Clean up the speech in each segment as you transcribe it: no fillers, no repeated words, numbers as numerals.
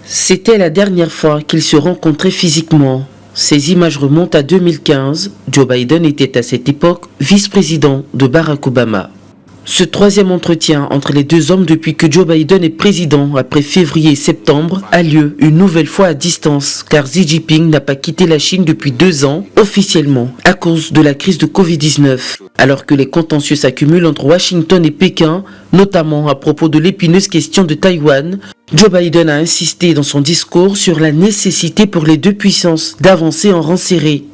C'était la dernière fois qu'ils se rencontraient physiquement. Ces images remontent à 2015. Joe Biden était à cette époque vice-président de Barack Obama. Ce troisième entretien entre les deux hommes depuis que Joe Biden est président après février et septembre a lieu une nouvelle fois à distance car Xi Jinping n'a pas quitté la Chine depuis 2 ans officiellement à cause de la crise de Covid-19. Alors que les contentieux s'accumulent entre Washington et Pékin, notamment à propos de l'épineuse question de Taïwan, Joe Biden a insisté dans son discours sur la nécessité pour les deux puissances d'avancer en rang serré.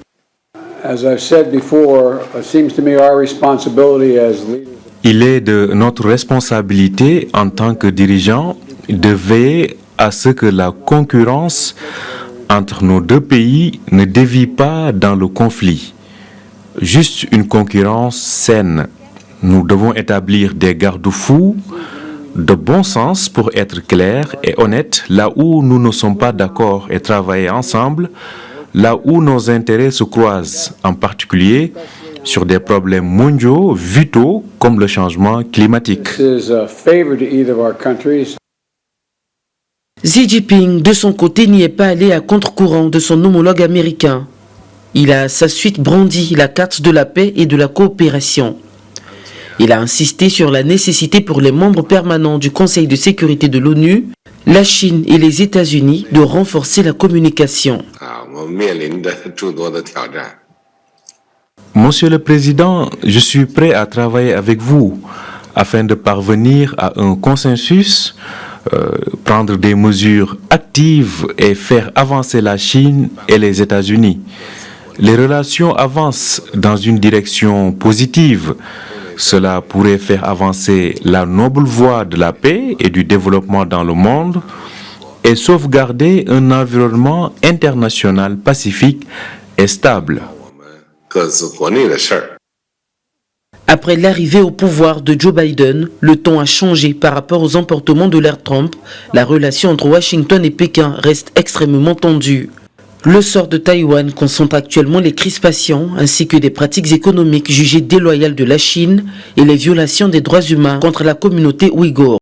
As I've said before, it seems to me our responsibility as leaders. Il est de notre responsabilité en tant que dirigeants de veiller à ce que la concurrence entre nos deux pays ne dévie pas dans le conflit. Juste une concurrence saine. Nous devons établir des garde-fous de bon sens pour être clairs et honnêtes là où nous ne sommes pas d'accord et travailler ensemble là où nos intérêts se croisent, en particulier sur des problèmes mondiaux vitaux comme le changement climatique. Xi Jinping, de son côté, n'y est pas allé à contre-courant de son homologue américain. Il a à sa suite brandi la carte de la paix et de la coopération. Il a insisté sur la nécessité pour les membres permanents du Conseil de sécurité de l'ONU, la Chine et les États-Unis de renforcer la communication. Monsieur le Président, je suis prêt à travailler avec vous afin de parvenir à un consensus, prendre des mesures actives et faire avancer la Chine et les États-Unis. Les relations avancent dans une direction positive. Cela pourrait faire avancer la noble voie de la paix et du développement dans le monde et sauvegarder un environnement international pacifique et stable. Après l'arrivée au pouvoir de Joe Biden, le ton a changé par rapport aux emportements de l'ère Trump. La relation entre Washington et Pékin reste extrêmement tendue. Le sort de Taïwan concentre actuellement les crispations ainsi que des pratiques économiques jugées déloyales de la Chine et les violations des droits humains contre la communauté ouïghour.